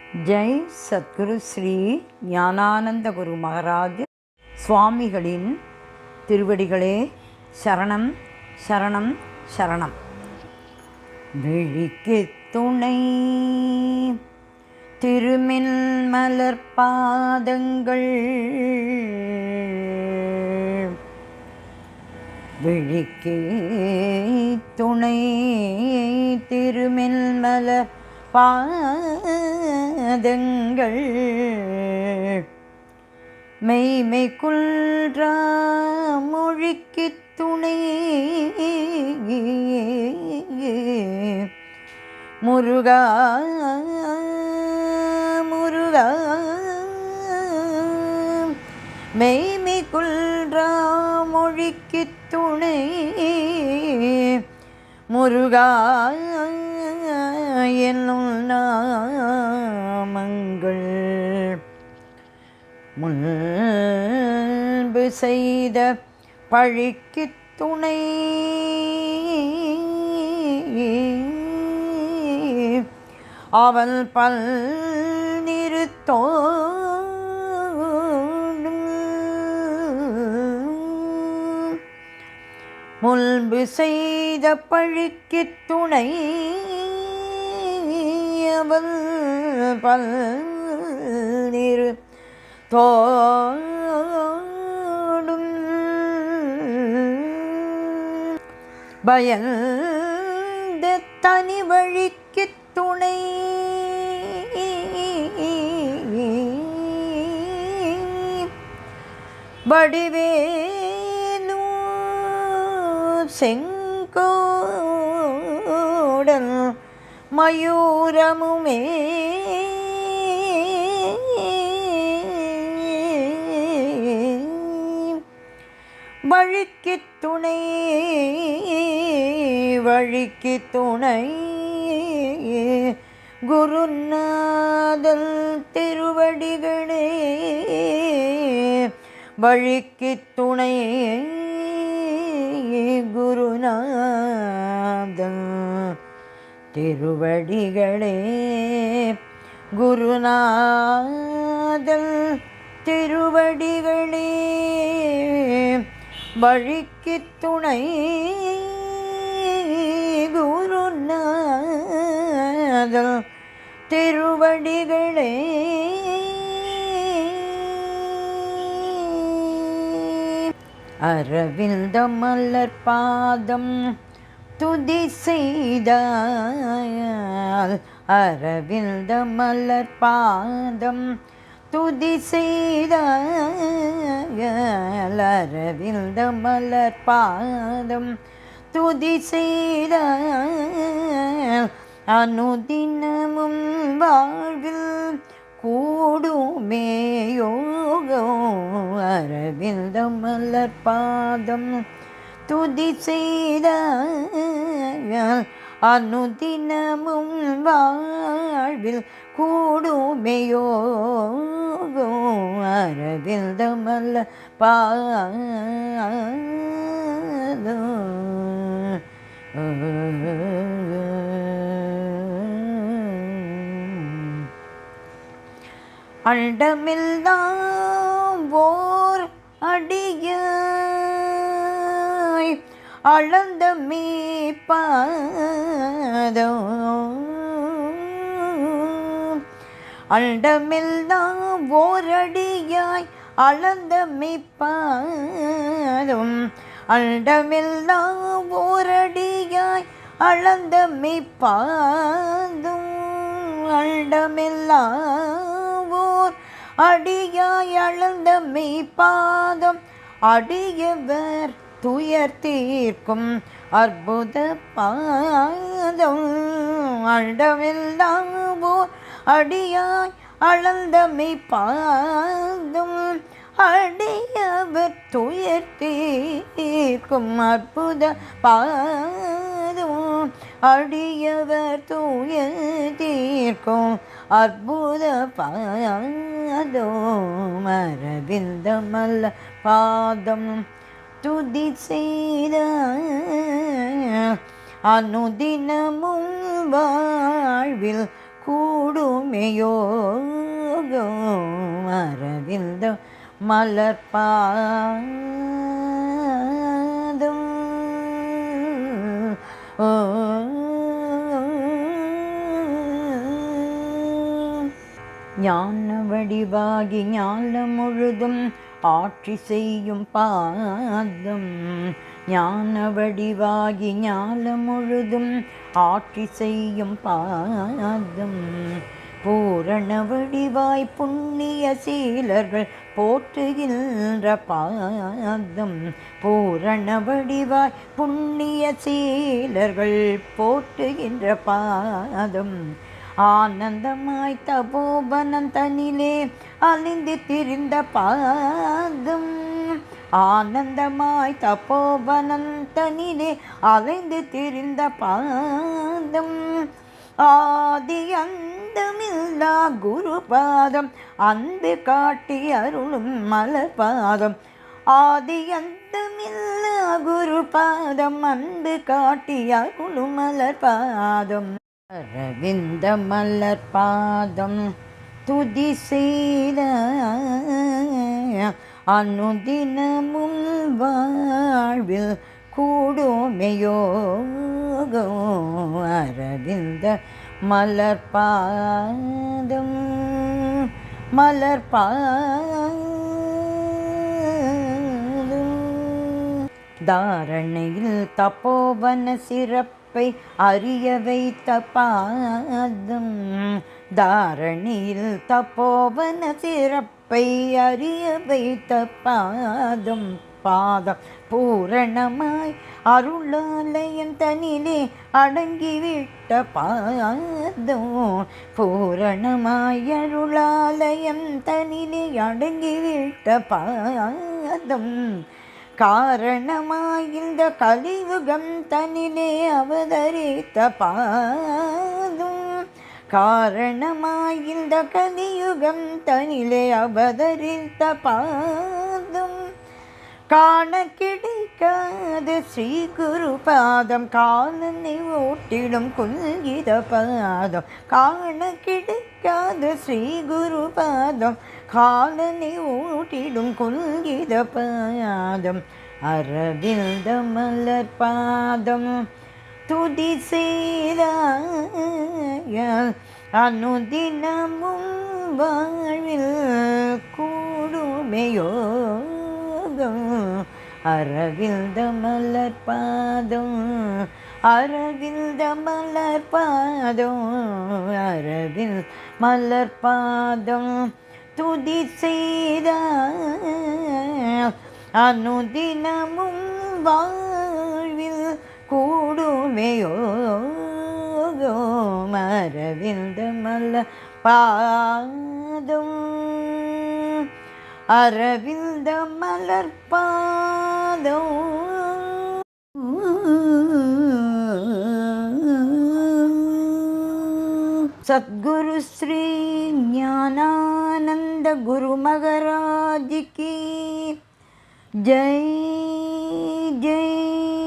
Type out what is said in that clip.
ஜெய் சத்குரு ஸ்ரீ ஞானானந்த குரு மகாராஜ் சுவாமிகளின் திருவடிகளே சரணம் சரணம் சரணம். விழிக்கு துணை திருமின் மலர் பாதங்கள், விழிக்கு துணை திருமின் மலர் பாதங்கள், மெய்மை குன்றா மொழிக்கு துணை முருகா முருகா, மெய்மை குன்றா மொழிக்கு துணை முருகா என்னும் நாமங்கள், முன்பு செய்த பழிக்கு துணை அவள் பல் நிறுத்தோடும், முன்பு செய்த பழிக்கு துணை அவள் பல் நிறுத்தோடும், பயந்த தனி வழிக்கு துணை வடிவேலு செங்கோடல் மயூரமுமே வழிக்கு துணை வழிக்கு துணை குருநாதல் திருவடிகளே, வழிக்கு துணை குருநாதல் திருவடிகளே, குருநாதல் திருவடிகளே, வழிக்கு துணை குருநாதல் திருவடிகளே. அரவிந்த மலர் பாதம் துதி செய்தால், அரவிந்த மலர் பாதம் துதி செய்தால், அரவிந்த மலர் பாதம் துதி செய்தால், அனுதினமும் வாழ்வில் கூடுமே யோகம், அரவிந்த மலர் பாதம் துதி செய்தால், அனுதினமும் வாழ்வில் கூடுமே யோகம், அரவிந்த மலர் பாதம். அண்டமெல்லாம் ஓர் அடியாய் அளந்த மீப்பாதம், அண்டமெல்லாம் ஓர் அடியாய் அளந்த மீப்பாதம், அண்டமெல்லாம் ஓர் அடியாய் அளந்த மீப்பாதம், அண்டமெல்லாம் ஓர் அடியாய் அளந்த மெய்ப்பாதம், அடியவர் துயர் தீர்க்கும் அற்புத பாதம், அண்டமெல்லாம் ஓர் அடியாய் அளந்த மெய்ப்பாதம், அடியவர் துயர் தீர்க்கும் அற்புத பாதம், அடியவர் துயர் தீர்க்கும் அற்புத பாதம், அரவிந்த மலர் பாதம் துதி செய்த அனுதினமும் வாழ்வில் கூடும் யோகம் அரவிந்தம் மலர்பாதம் ஞான வடிவாகி ஞானம் முழுதும் ஆட்சி செய்யும் பாதம் ஞான வடிவாகி ஞானம் முழுதும் ஆட்சி செய்யும் பாதம் பூரண வடிவாய் புண்ணிய சீலர்கள் போற்றுகின்ற பாதம் பூரண வடிவாய் புண்ணிய சீலர்கள் போற்றுகின்ற பாதம் ஆனந்தமாய் தபோவனம் தனிலே அழிந்து திரிந்த பாதம் ஆனந்தமாய் தபோவனம் தனிலே அலைந்து திரிந்த பாதம் ஆதி அந்தமில்லா குருபாதம் அன்பு காட்டி அருளும் மலர்பாதம் ஆதி அந்தமில்லா குருபாதம் அன்பு காட்டி அருளும் மலர்பாதம் அரவிந்த மலர்பாதம் துதி செய்த அனுதினமும் வாழ்வில் கூடுமையோகம் அரவிந்த மலர்பாதம் மலர்பாதம் தாரணையில் தபோவன சிறப்பை அறிய வைத்த பாதம் தாரணியில் தபோவன சிறப்பை அறிய வைத்த பாதம் பாதம் பூரணமாய் அருளாலயம் தனிலே அடங்கிவிட்ட பாதம் பூரணமாய் அருளாலயம் தனிலே அடங்கிவிட்ட பாதம் காரணமாய் இந்த கலியுகம் தனிலே அவதரித்த பாதம் காரணமாய் இந்த கலியுகம் தனிலே அவதரித்த பாதம் காண கிடைக்காத ஸ்ரீ குரு பாதம் காலனை ஓட்டிடும் குல்கித பாதம் காண கிடைக்காத ஸ்ரீ குரு பாதம் காலனை ஓட்டிடும் குல்கித பாதம் அரவிந்த மலர் பாதம் துதி செய்த அனுதினமும் வாழ்வில் கூடுமையோகம் அரவிந்த மலர் பாதம் அரவிந்த மலர் பாதம் அரவிந்த மலர் பாதம் துதி செய்த அனுதினமும் வாழ்வில் கூடுமையோகம் அரவிந்த மலர் பாதம் அரவிந்த மலர் பாதம் सद्गुरु श्री ज्ञानानंद गुरु महाराज की जय जय।